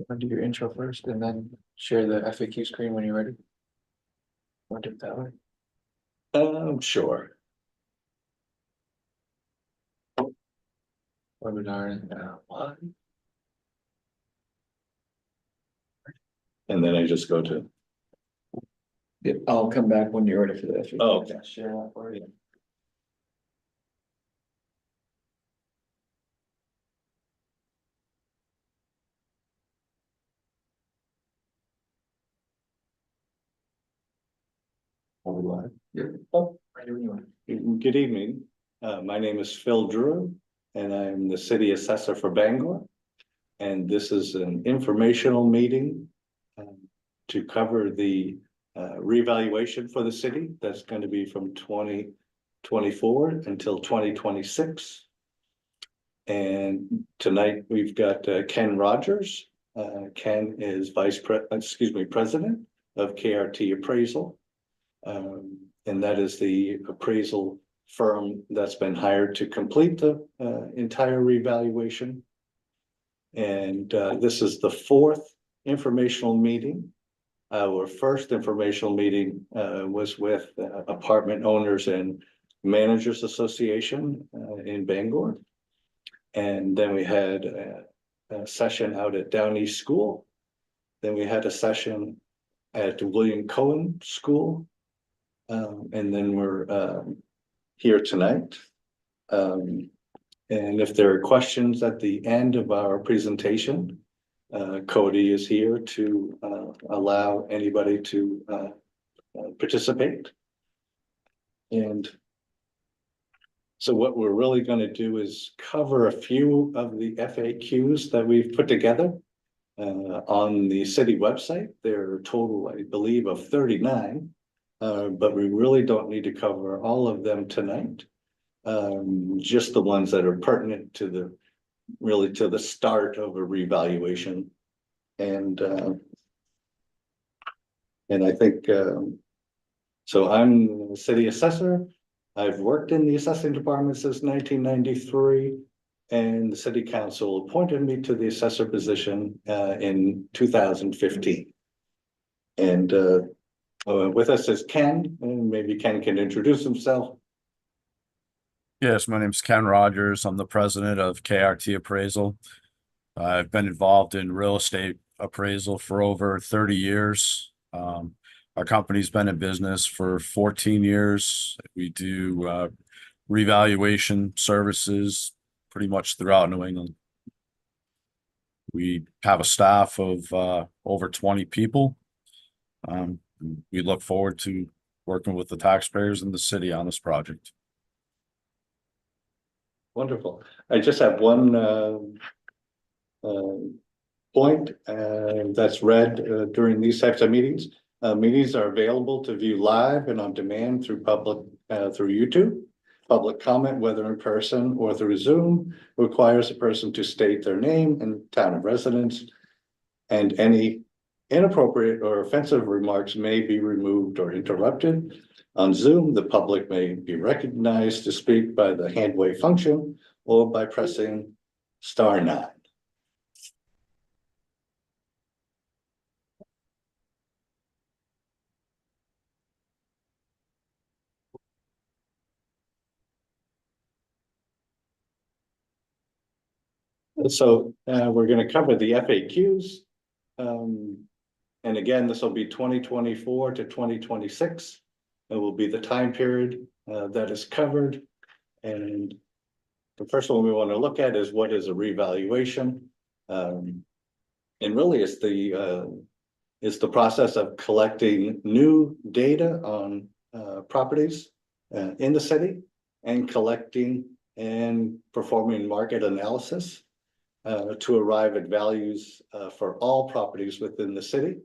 Want to do your intro first and then share the FAQ screen when you're ready? Want to do it that way? Sure. Webinar and one. And then I just go to, Yep, I'll come back when you're ready for the FAQ. Oh, okay. Share that for you. Are we live? Yeah. Oh, right when you want. good evening. My name is Phil Drew, and I'm the city assessor for Bangor. And this is an informational meeting to cover the revaluation for the city. That's going to be from 2024 until 2026. And tonight we've got Ken Rogers. Ken is president of KRT Appraisal. And that is the appraisal firm that's been hired to complete the entire revaluation. And this is the fourth informational meeting. Our first informational meeting was with Apartment Owners and Managers Association in Bangor. And then we had a session out at Down East School. Then we had a session at William Cohen School. And then we're here tonight. And if there are questions at the end of our presentation, Cody is here to allow anybody to participate. And so what we're really going to do is cover a few of the FAQs that we've put together on the city website. There are a total, I believe, of 39. But we really don't need to cover all of them tonight. Just the ones that are pertinent to the start of a revaluation. And I think, so I'm the city assessor. I've worked in the assessing department since 1993. And the city council appointed me to the assessor position in 2015. And with us is Ken, and maybe Ken can introduce himself. Yes, my name is Ken Rogers. I'm the president of KRT Appraisal. I've been involved in real estate appraisal for over 30 years. Our company's been in business for 14 years. We do revaluation services pretty much throughout New England. We have a staff of over 20 people. We look forward to working with the taxpayers in the city on this project. Wonderful. I just have one point that's read during these types of meetings. Meetings are available to view live and on demand through through YouTube. Public comment, whether in person or through Zoom, requires a person to state their name and town of residence, and any inappropriate or offensive remarks may be removed or interrupted. On Zoom, the public may be recognized to speak by the hand wave function or by pressing *9. So we're going to cover the FAQs. And again, this will be 2024 to 2026. It will be the time period that is covered. And the first one we want to look at is what is a revaluation. And really it's the process of collecting new data on properties in the city and collecting and performing market analysis to arrive at values for all properties within the city,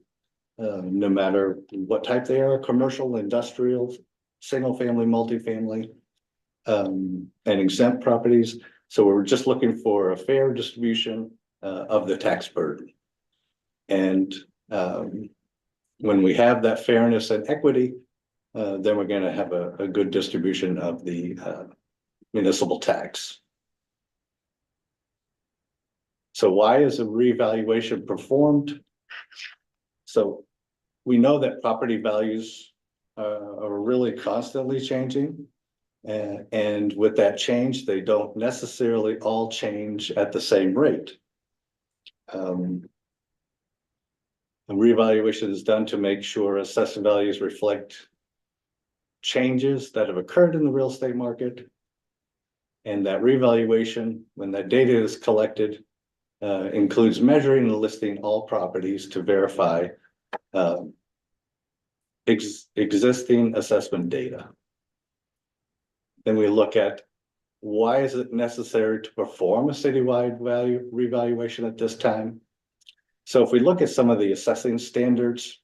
no matter what type they are: commercial, industrial, single family, multifamily, and exempt properties. So we're just looking for a fair distribution of the tax burden. And when we have that fairness and equity, then we're going to have a good distribution of the municipal tax. So why is a revaluation performed? So we know that property values are really constantly changing. And with that change, they don't necessarily all change at the same rate. A revaluation is done to make sure assessed values reflect changes that have occurred in the real estate market. And that revaluation, when that data is collected, includes measuring and listing all properties to verify existing assessment data. Then we look at why is it necessary to perform a citywide value revaluation at this time? So if we look at some of the assessing standards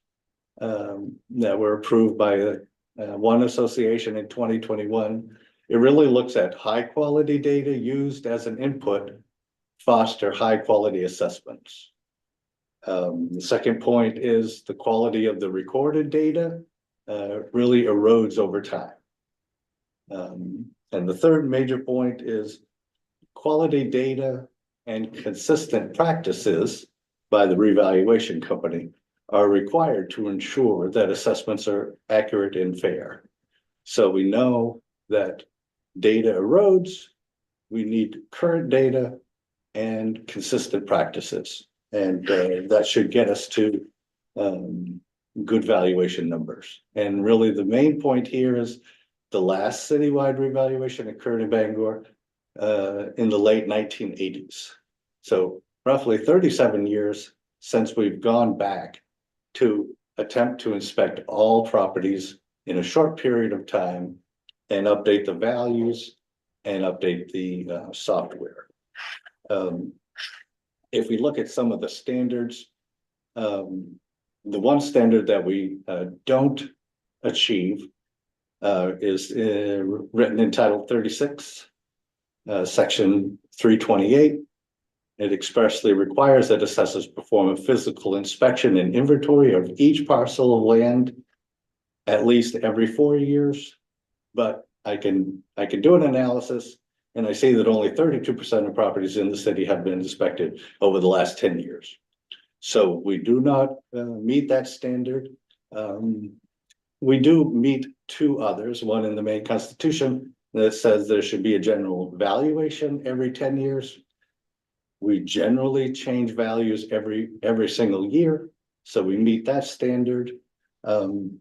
that were approved by one association in 2021, it really looks at high quality data used as an input, foster high quality assessments. The second point is the quality of the recorded data really erodes over time. And the third major point is quality data and consistent practices by the revaluation company are required to ensure that assessments are accurate and fair. So we know that data erodes, we need current data and consistent practices. And that should get us to good valuation numbers. And really the main point here is the last citywide revaluation occurred in Bangor in the late 1980s. So roughly 37 years since we've gone back to attempt to inspect all properties in a short period of time and update the values and update the software. If we look at some of the standards, the one standard that we don't achieve is written in Title 36, Section 328. It expressly requires that assessors perform a physical inspection and inventory of each parcel of land at least every 4 years. But I can do an analysis and I see that only 32% of properties in the city have been inspected over the last 10 years. So we do not meet that standard. We do meet two others, one in the Maine Constitution that says there should be a general valuation every 10 years. We generally change values every single year. So we meet that standard. And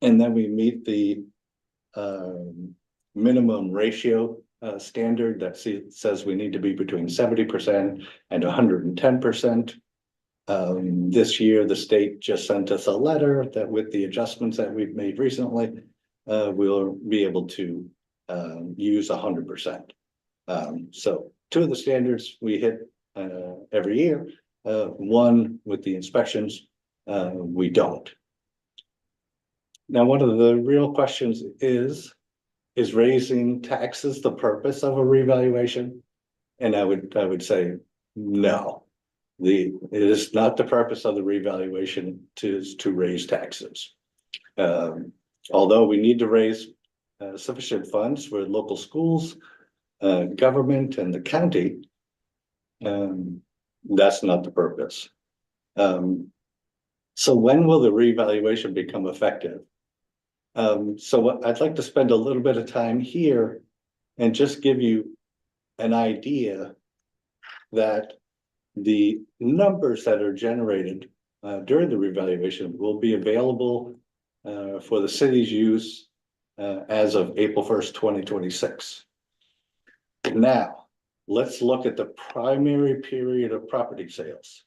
then we meet the minimum ratio standard that says we need to be between 70% and 110%. This year, the state just sent us a letter that with the adjustments that we've made recently, we'll be able to use 100%. So two of the standards we hit every year, one with the inspections, we don't. Now, one of the real questions is raising taxes the purpose of a revaluation? And I would say no. It is not the purpose of the revaluation to raise taxes. Although we need to raise sufficient funds for local schools, government, and the county, that's not the purpose. So when will the revaluation become effective? So I'd like to spend a little bit of time here and just give you an idea that the numbers that are generated during the revaluation will be available for the city's use as of April 1st, 2026. Now, let's look at the primary period of property sales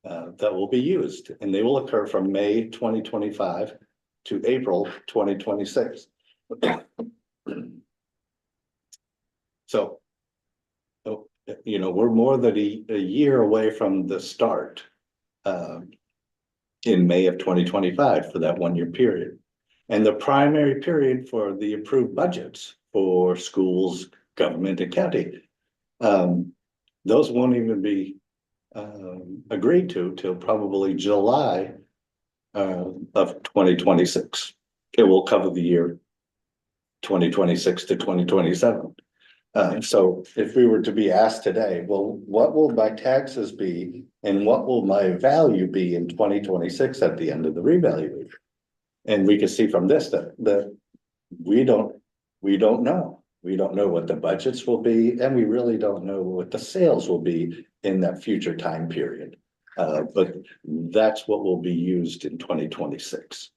that will be used, and they will occur from May 2025 to April 2026. So, you know, we're more than a year away from the start in May of 2025 for that 1 year period. And the primary period for the approved budgets for schools, government, and county, those won't even be agreed to till probably July of 2026. It will cover the year 2026 to 2027. So if we were to be asked today, well, what will my taxes be and what will my value be in 2026 at the end of the revaluation? And we can see from this that we don't know. We don't know what the budgets will be, and we really don't know what the sales will be in that future time period. But that's what will be used in 2026.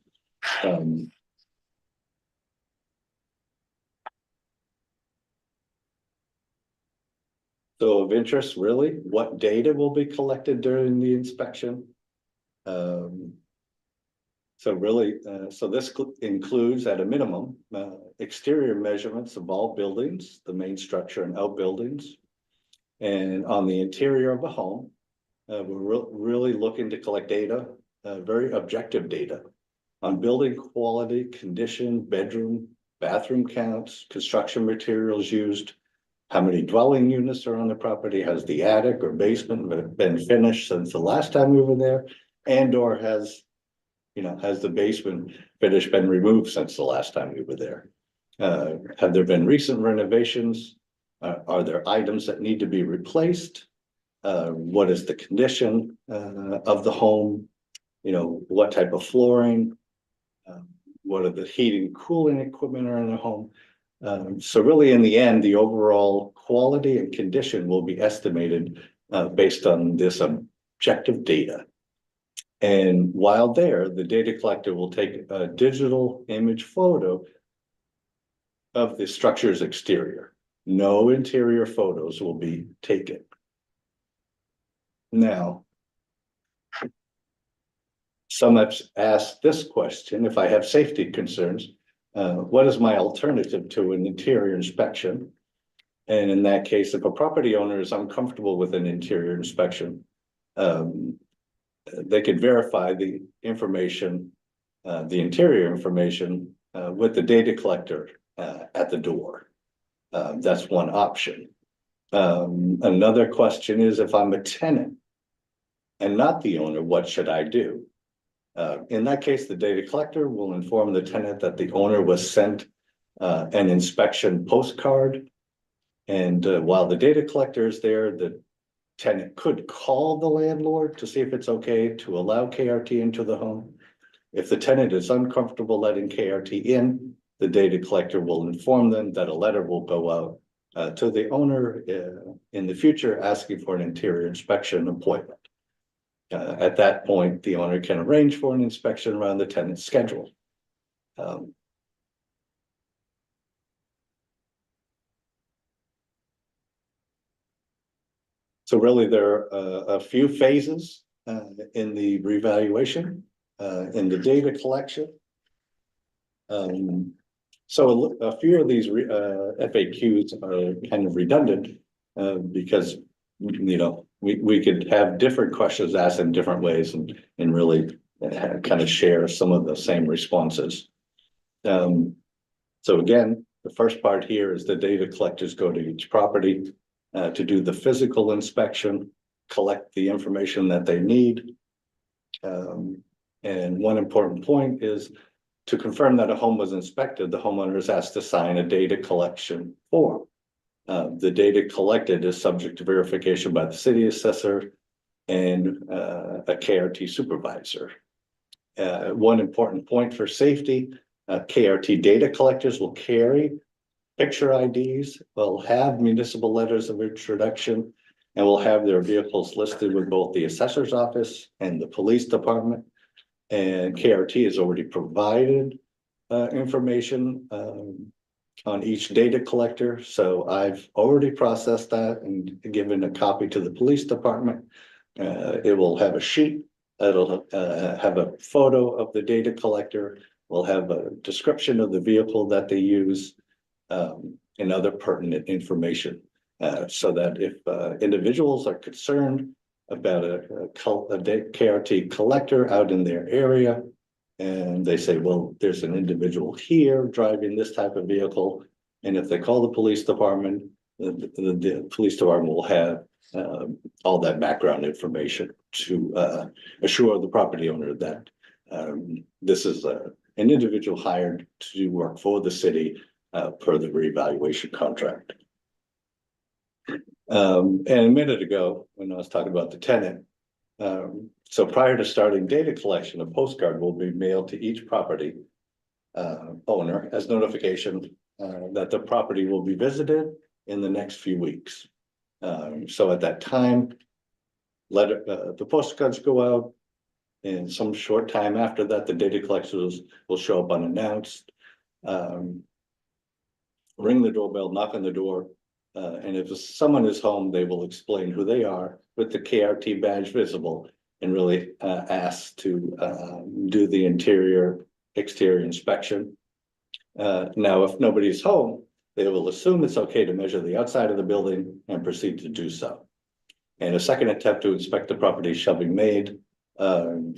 So of interest, really, what data will be collected during the inspection? So really, so this includes at a minimum, exterior measurements of all buildings, the main structure and outbuildings. And on the interior of a home, we're really looking to collect data, very objective data on building quality, condition, bedroom, bathroom counts, construction materials used, how many dwelling units are on the property, has the attic or basement been finished since the last time we were there, and or has the basement finish been removed since the last time we were there? Have there been recent renovations? Are there items that need to be replaced? What is the condition of the home? What type of flooring? What are the heating and cooling equipment are in the home? So really, in the end, the overall quality and condition will be estimated based on this objective data. And while there, the data collector will take a digital image photo of the structure's exterior. No interior photos will be taken. Now, some have asked this question: if I have safety concerns, what is my alternative to an interior inspection? And in that case, if a property owner is uncomfortable with an interior inspection, they could verify the information, the interior information, with the data collector at the door. That's one option. Another question is, if I'm a tenant and not the owner, what should I do? In that case, the data collector will inform the tenant that the owner was sent an inspection postcard. And while the data collector is there, the tenant could call the landlord to see if it's okay to allow KRT into the home. If the tenant is uncomfortable letting KRT in, the data collector will inform them that a letter will go out to the owner in the future asking for an interior inspection appointment. At that point, the owner can arrange for an inspection around the tenant's schedule. So really, there are a few phases in the revaluation, in the data collection. So a few of these FAQs are kind of redundant because we could have different questions asked in different ways and really kind of share some of the same responses. So again, the first part here is the data collectors go to each property to do the physical inspection, collect the information that they need. And one important point is to confirm that a home was inspected, the homeowner is asked to sign a data collection form. The data collected is subject to verification by the city assessor and a KRT supervisor. One important point for safety, KRT data collectors will carry picture IDs, will have municipal letters of introduction, and will have their vehicles listed with both the assessor's office and the police department. And KRT has already provided information on each data collector. So I've already processed that and given a copy to the police department. It will have a sheet. It'll have a photo of the data collector. We'll have a description of the vehicle that they use and other pertinent information. So that if individuals are concerned about a KRT collector out in their area, and they say, well, there's an individual here driving this type of vehicle. And if they call the police department, the police department will have all that background information to assure the property owner that this is an individual hired to do work for the city per the revaluation contract. And a minute ago, when I was talking about the tenant, so prior to starting data collection, a postcard will be mailed to each property owner as notification that the property will be visited in the next few weeks. So at that time, the postcards go out, and some short time after that, the data collectors will show up unannounced. Ring the doorbell, knock on the door, and if someone is home, they will explain who they are with the KRT badge visible and really ask to do the exterior inspection. Now, if nobody's home, they will assume it's okay to measure the outside of the building and proceed to do so. And a second attempt to inspect the property shall be made on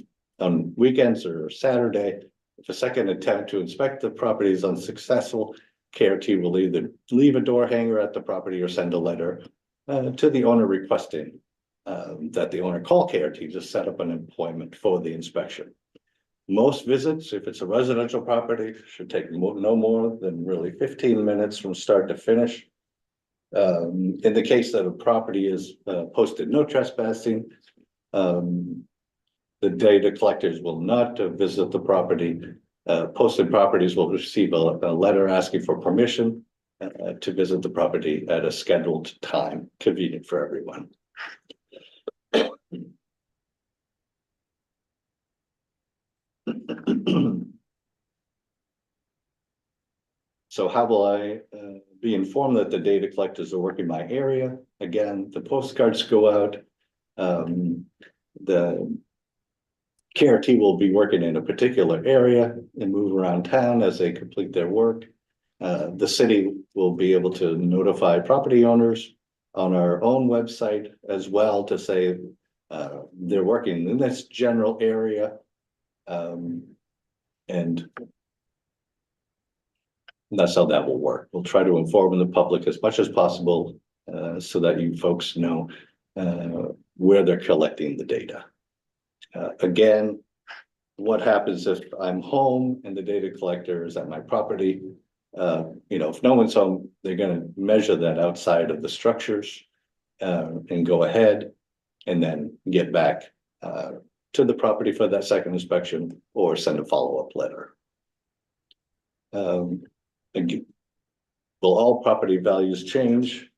weekends or Saturday. If a second attempt to inspect the property is unsuccessful, KRT will either leave a door hanger at the property or send a letter to the owner requesting that the owner call KRT to set up an appointment for the inspection. Most visits, if it's a residential property, should take no more than really 15 minutes from start to finish. In the case that a property is posted no trespassing, the data collectors will not visit the property. Posted properties will receive a letter asking for permission to visit the property at a scheduled time, convenient for everyone. So how will I be informed that the data collectors are working my area? Again, the postcards go out. The KRT will be working in a particular area and move around town as they complete their work. The city will be able to notify property owners on our own website as well to say they're working in this general area. And that's how that will work. We'll try to inform the public as much as possible so that you folks know where they're collecting the data. Again, what happens if I'm home and the data collector is at my property? If no one's home, they're going to measure that outside of the structures and go ahead and then get back to the property for that second inspection or send a follow-up letter. Again, will all property values change?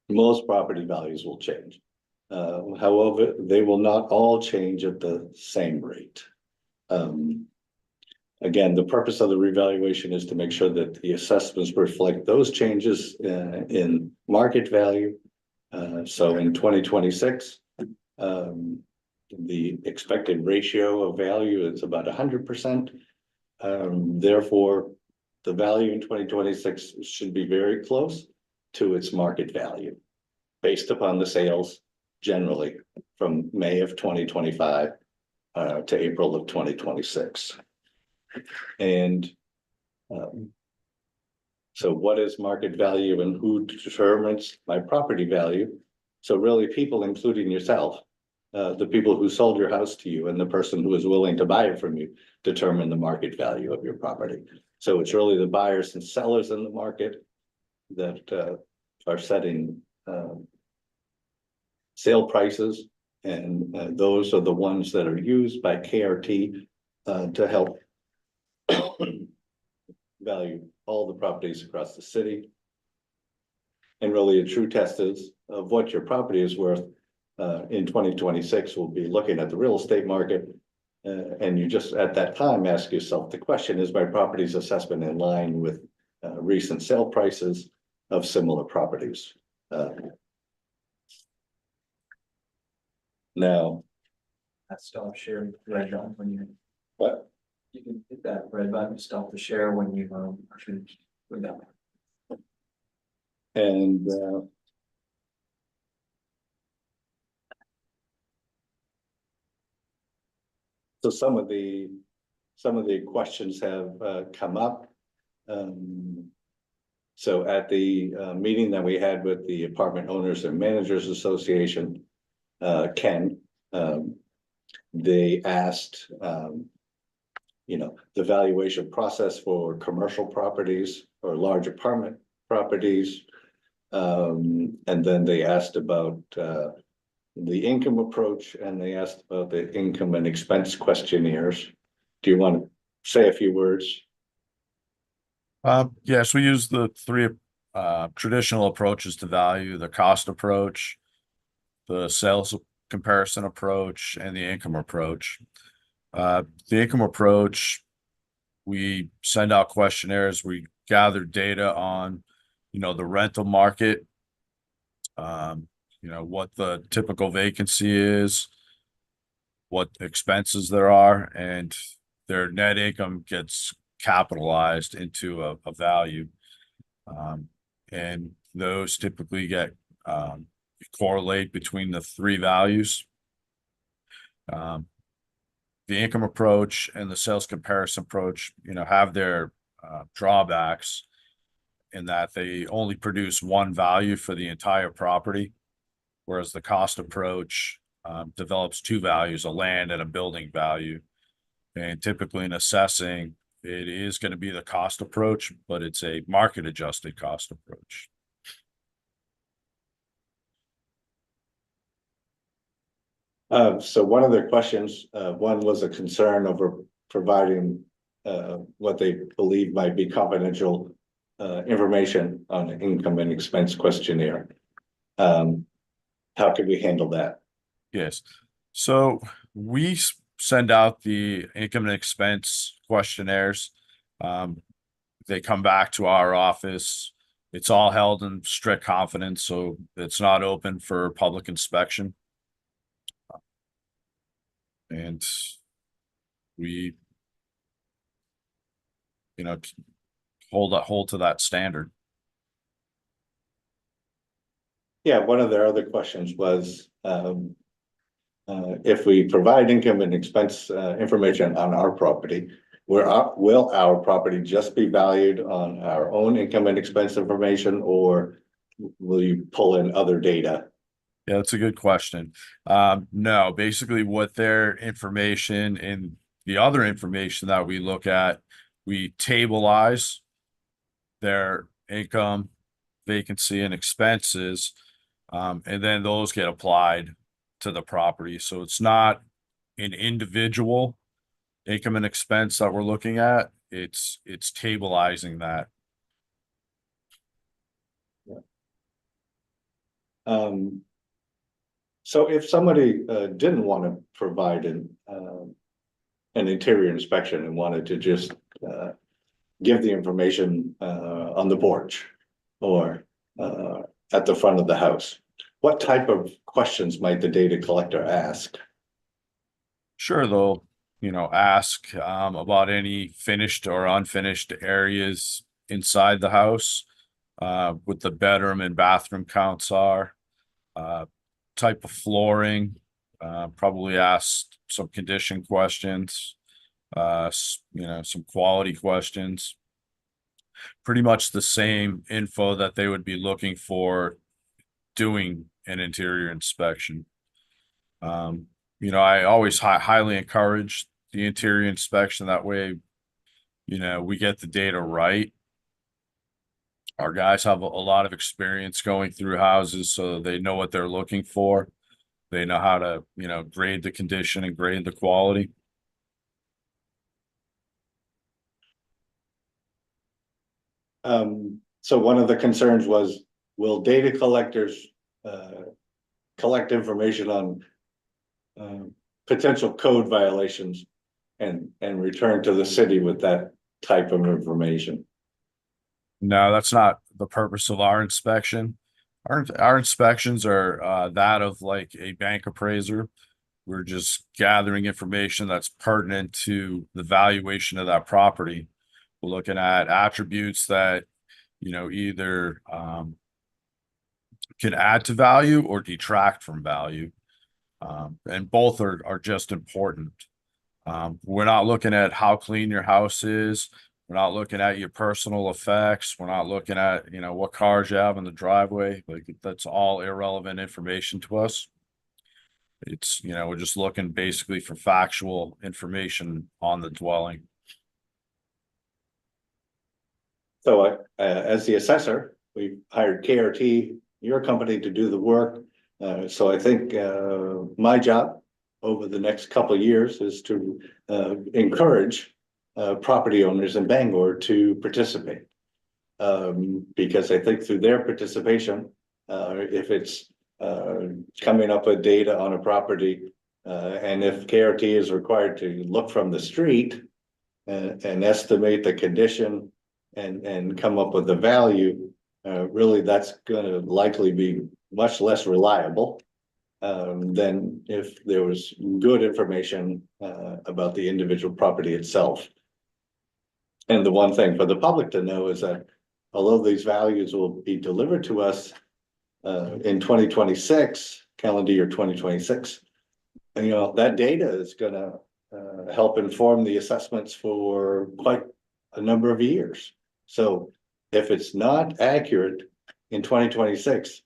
Most property values will change. However, they will not all change at the same rate. Again, the purpose of the revaluation is to make sure that the assessments reflect those changes in market value. So in 2026, the expected ratio of value is about 100%. Therefore, the value in 2026 should be very close to its market value based upon the sales generally from May of 2025 to April of 2026. And so what is market value and who determines my property value? So really people, including yourself, the people who sold your house to you and the person who is willing to buy it from you determine the market value of your property. So it's really the buyers and sellers in the market that are setting sale prices, and those are the ones that are used by KRT to help value all the properties across the city. And really a true test is of what your property is worth in 2026. We'll be looking at the real estate market and you just at that time ask yourself the question, is my property's assessment in line with recent sale prices of similar properties? Now, That stop share red button when you. what? You can hit that red button to stop the share when you are finished with that. And so some of the questions have come up. So at the meeting that we had with the Apartment Owners and Managers Association, Ken, they asked, the valuation process for commercial properties or large apartment properties. And then they asked about the income approach, and they asked about the income and expense questionnaires. Do you want to say a few words? Yes, we use the three traditional approaches to value: the cost approach, the sales comparison approach, and the income approach. The income approach, we send out questionnaires, we gather data on, the rental market, what the typical vacancy is, what expenses there are, and their net income gets capitalized into a value. And those typically get correlate between the three values. The income approach and the sales comparison approach, have their drawbacks in that they only produce one value for the entire property, whereas the cost approach develops two values, a land and a building value. And typically in assessing, it is going to be the cost approach, but it's a market adjusted cost approach. So one of the questions, one was a concern over providing what they believe might be confidential information on the income and expense questionnaire. How could we handle that? Yes. So we send out the income and expense questionnaires. They come back to our office. It's all held in strict confidence, so it's not open for public inspection. And we, hold to that standard. Yeah, one of their other questions was, if we provide income and expense information on our property, will our property just be valued on our own income and expense information, or will you pull in other data? Yeah, that's a good question. No, basically what their information and the other information that we look at, we tableize their income, vacancy, and expenses, and then those get applied to the property. So it's not an individual income and expense that we're looking at. It's tableizing that. So if somebody didn't want to provide an interior inspection and wanted to just give the information on the porch or at the front of the house, what type of questions might the data collector ask? Sure, they'll, ask about any finished or unfinished areas inside the house, what the bedroom and bathroom counts are, type of flooring, probably ask some condition questions, some quality questions. Pretty much the same info that they would be looking for doing an interior inspection. I always highly encourage the interior inspection. That way, we get the data right. Our guys have a lot of experience going through houses, so they know what they're looking for. They know how to, grade the condition and grade the quality. So one of the concerns was, will data collectors collect information on potential code violations and return to the city with that type of information? No, that's not the purpose of our inspection. Our inspections are that of like a bank appraiser. We're just gathering information that's pertinent to the valuation of that property. We're looking at attributes that, either can add to value or detract from value. And both are just important. We're not looking at how clean your house is. We're not looking at your personal effects. We're not looking at, what cars you have in the driveway. Like, that's all irrelevant information to us. It's, we're just looking basically for factual information on the dwelling. So as the assessor, we hired KRT, your company, to do the work. So I think my job over the next couple of years is to encourage property owners in Bangor to participate. Because I think through their participation, if it's coming up with data on a property, and if KRT is required to look from the street and estimate the condition and come up with a value, really that's gonna likely be much less reliable than if there was good information about the individual property itself. And the one thing for the public to know is that although these values will be delivered to us in 2026, calendar year 2026, you know, that data is gonna help inform the assessments for quite a number of years. So if it's not accurate in 2026,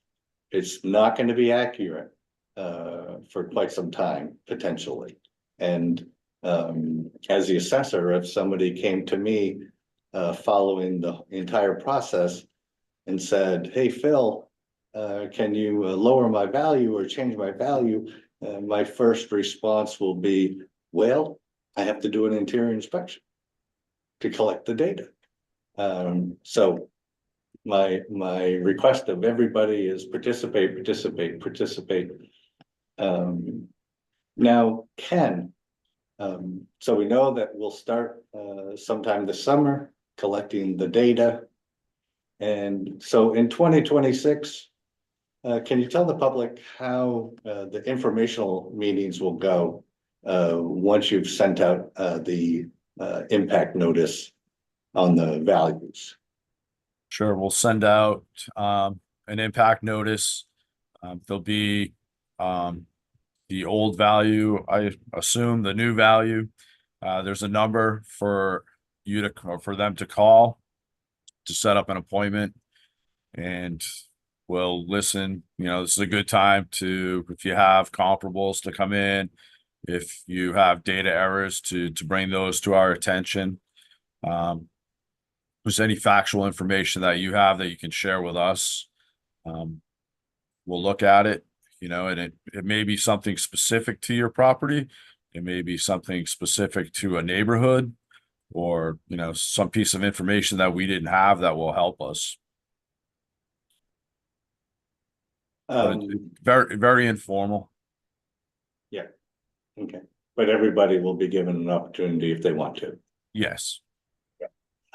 it's not going to be accurate for quite some time, potentially. And as the assessor, if somebody came to me following the entire process and said, "Hey, Phil, can you lower my value or change my value?" My first response will be, "Well, I have to do an interior inspection to collect the data." So my request of everybody is participate. Now, Ken, so we know that we'll start sometime this summer collecting the data. And so in 2026, can you tell the public how the informational meetings will go once you've sent out the impact notice on the values? Sure, we'll send out an impact notice. There'll be the old value, I assume the new value. There's a number for you to, or for them to call to set up an appointment, and we'll listen. You know, this is a good time to, if you have comparables, to come in. If you have data errors, to bring those to our attention. If there's any factual information that you have that you can share with us, we'll look at it, you know, and it may be something specific to your property. It may be something specific to a neighborhood, or, you know, some piece of information that we didn't have that will help us. But it's very, very informal. Yeah, okay. But everybody will be given an opportunity if they want to. Yes.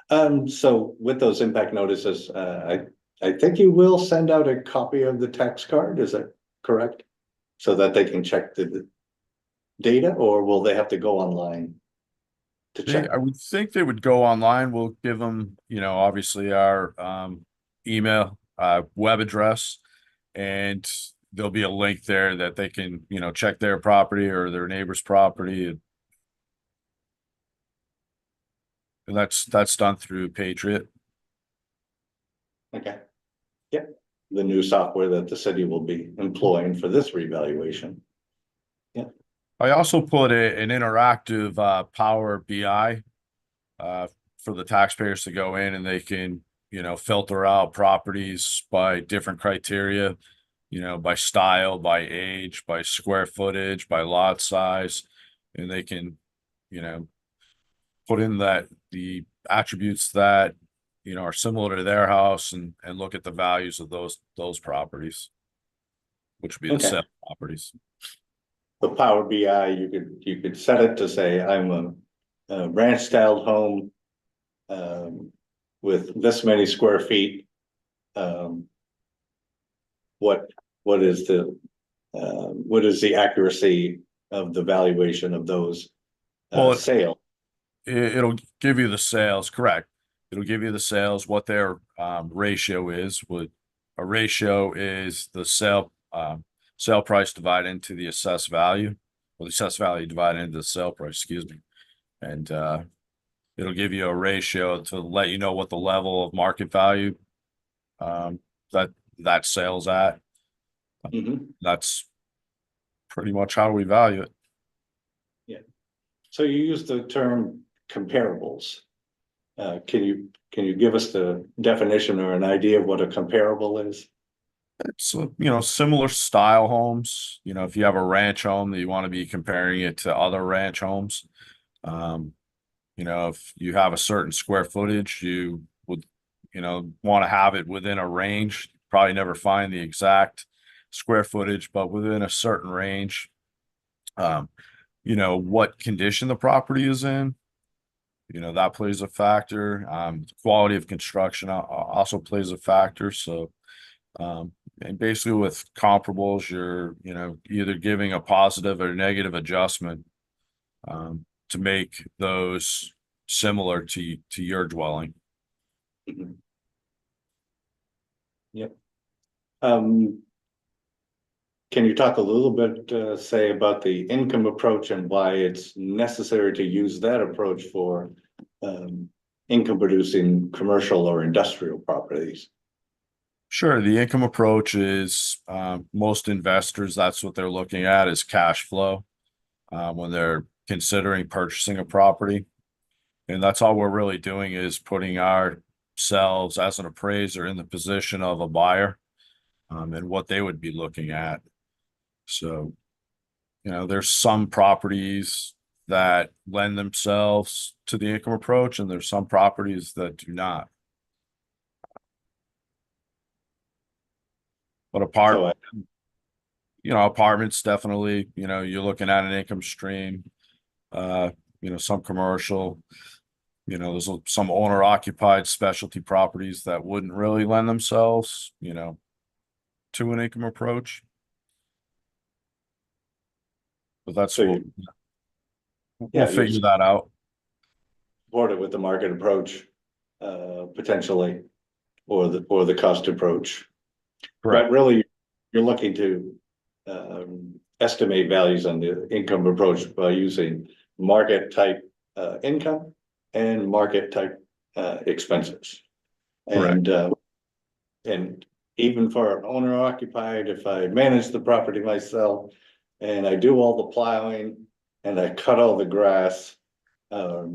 So with those impact notices, I think you will send out a copy of the tax card, is that correct? So that they can check the data, or will they have to go online to check? I would think they would go online. We'll give them, you know, obviously our email, web address, and there'll be a link there that they can, you know, check their property or their neighbor's property. And that's done through Patriot. Okay. Yep, the new software that the city will be employing for this revaluation. Yeah. I also put an interactive Power BI for the taxpayers to go in, and they can, you know, filter out properties by different criteria, you know, by style, by age, by square footage, by lot size, and they can, you know, put in that the attributes that, you know, are similar to their house, and look at the values of those properties, which would be the Okay. sale properties. The Power BI, you could set it to say, I'm a ranch style home with this many square feet. What is the accuracy of the valuation of those sale? It'll give you the sales, correct. It'll give you the sales, what their ratio is. A ratio is the sale price divided into the assessed value, or the assessed value divided into the sale price, excuse me. And it'll give you a ratio to let you know what the level of market value that sale's at. That's pretty much how we value it. Yeah. So you use the term comparables. Can you give us the definition or an idea of what a comparable is? It's, similar style homes. If you have a ranch home that you want to be comparing it to other ranch homes. Um, if you have a certain square footage, you would, want to have it within a range. Probably never find the exact square footage, but within a certain range. What condition the property is in, that plays a factor. Quality of construction also plays a factor. So, and basically with comparables, you're, either giving a positive or negative adjustment, to make those similar to your dwelling. Mhm. Yep. Can you talk a little bit, say, about the income approach and why it's necessary to use that approach for income producing commercial or industrial properties? Sure. The income approach is, most investors, that's what they're looking at is cash flow, when they're considering purchasing a property. And that's all we're really doing is putting ourselves as an appraiser in the position of a buyer, and what they would be looking at. So, there's some properties that lend themselves to the income approach, and there's some properties that do not. But So, apartments definitely, you're looking at an income stream, some commercial, there's some owner occupied specialty properties that wouldn't really lend themselves, to an income approach. But that's So what we'll yeah, figure that out. support it with the market approach, potentially, or the cost approach. Correct. But really, you're looking to estimate values on the income approach by using market type income and market type expenses. Correct. And even for owner occupied, if I manage the property myself and I do all the plowing and I cut all the grass, we're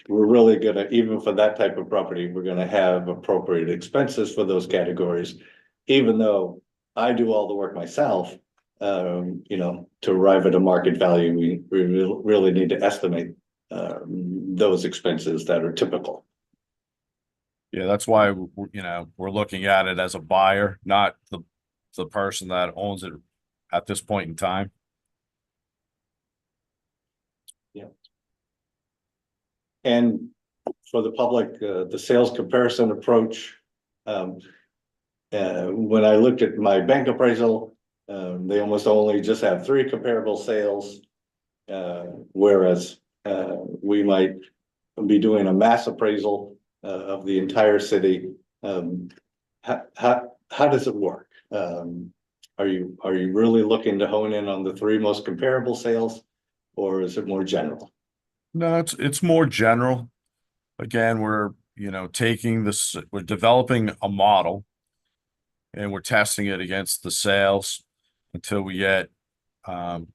really gonna, even for that type of property, we're gonna have appropriate expenses for those categories. Even though I do all the work myself, to arrive at a market value, we really need to estimate those expenses that are typical. Yeah, that's why we're looking at it as a buyer, not the person that owns it at this point in time. Yeah. And for the public, the sales comparison approach, when I looked at my bank appraisal, they almost only just have 3 comparable sales. Whereas we might be doing a mass appraisal of the entire city. How does it work? Are you really looking to hone in on the 3 most comparable sales, or is it more general? No, it's more general. Again, we're we're developing a model and we're testing it against the sales until we get the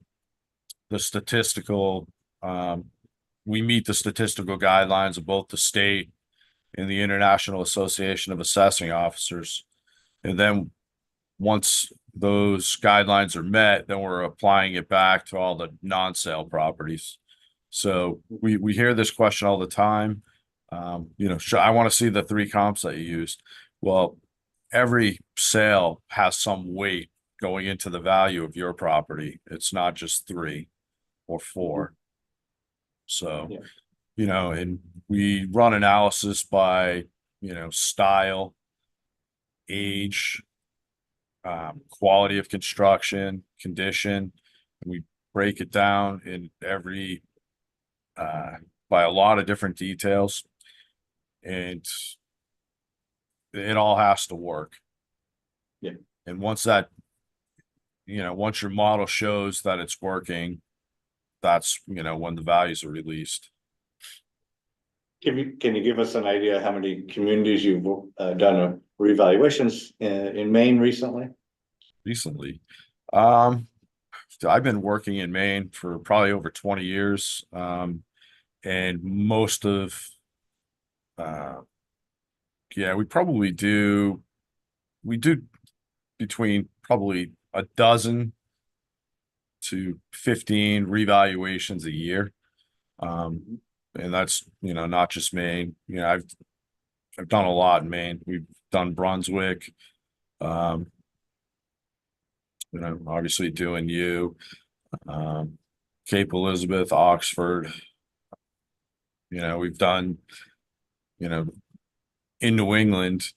statistical we meet the statistical guidelines of both the state and the International Association of Assessing Officers. And then once those guidelines are met, then we're applying it back to all the non-sale properties. So we hear this question all the time. I want to see the 3 comps that you used. Well, every sale has some weight going into the value of your property. It's not just 3 or 4. So, Yeah. and we run analysis by, style, age, quality of construction, condition. And we break it down in every, by a lot of different details. And it all has to work. Yeah. And once your model shows that it's working, that's, when the values are released. Can you give us an idea how many communities you've done revaluations in Maine recently? Recently, I've been working in Maine for probably over 20 years. And most of Yeah, we do between probably a dozen to 15 revaluations a year. And that's, not just Maine, I've done a lot in Maine. We've done Brunswick, um, obviously doing um, Cape Elizabeth, Oxford. We've done, you know, in New England,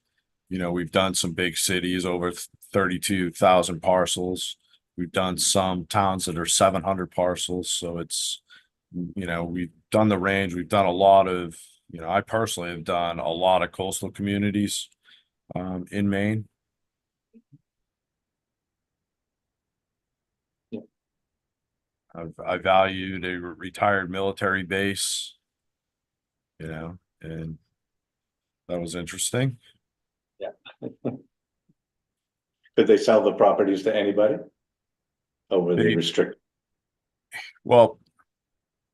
we've done some big cities over 32,000 parcels. We've done some towns that are 700 parcels. So we've done the range. We've done a lot of, I personally have done a lot of coastal communities in Maine. Yeah. I valued a retired military base, and that was interesting. Could they sell the properties to anybody? Or were they They, restricted? well,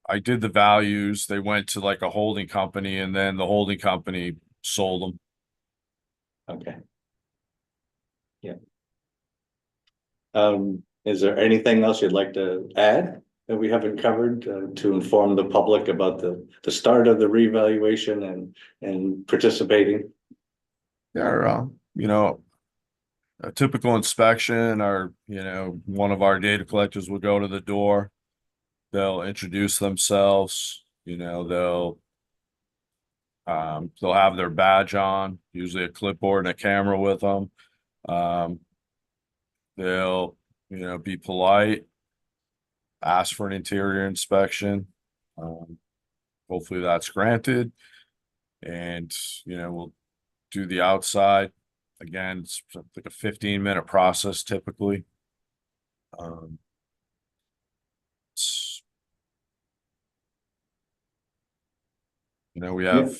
I did the values. They went to like a holding company, and then the holding company sold them. Okay. Yeah. Is there anything else you'd like to add that we haven't covered to inform the public about the start of the revaluation and participating? Yeah, a typical inspection, one of our data collectors will go to the door. They'll introduce themselves, they'll have their badge on, usually a clipboard and a camera with them. They'll, be polite, ask for an interior inspection. Hopefully that's granted. And, we'll do the outside. Again, it's like a 15-minute process typically. It's, we have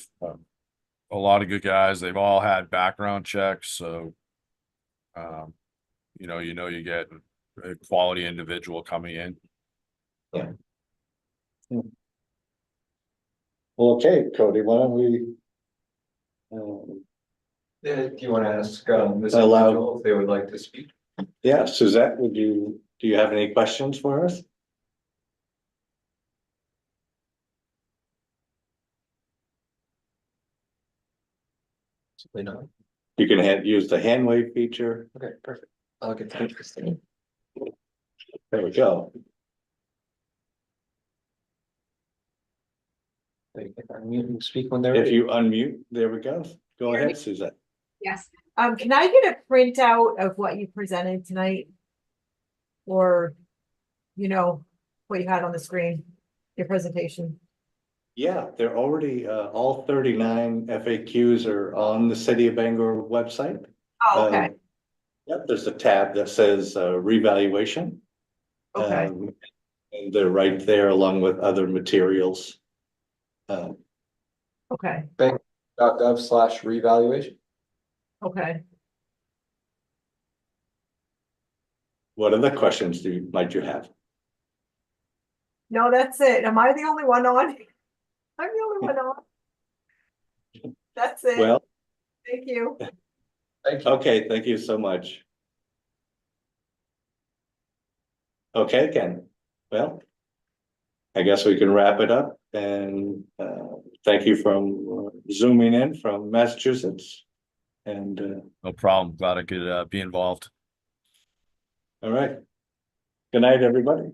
a lot of good guys. They've all had background checks, so you get a quality individual coming in. Yeah. Well, okay, Cody, why don't we? Yeah, do you want to ask this Allow- individual if they would like to speak? Yeah, Suzette, do you have any questions for us? Simply not. You can use the hand wave feature. Okay, perfect. I'll get that. There we go. They can unmute and speak when they're If ready. you unmute, there we go. Go ahead, Suzette. Yes, can I get a printout of what you presented tonight? Or, what you had on the screen, your presentation? Yeah, they're already, all 39 FAQs are on the City of Bangor website. Oh, okay, Yep, there's a tab that says revaluation. okay, And they're right there along with other materials. okay, Gov/revaluation. okay. What other questions might you have? No, that's it. Am I the only one on? I'm the only one on. That's it. Well, Thank you. Thank you. okay, thank you so much. Okay, Ken. Well, I guess we can wrap it up and thank you from zooming in from Massachusetts. And No problem. Glad I could be involved. all right. Good night, everybody.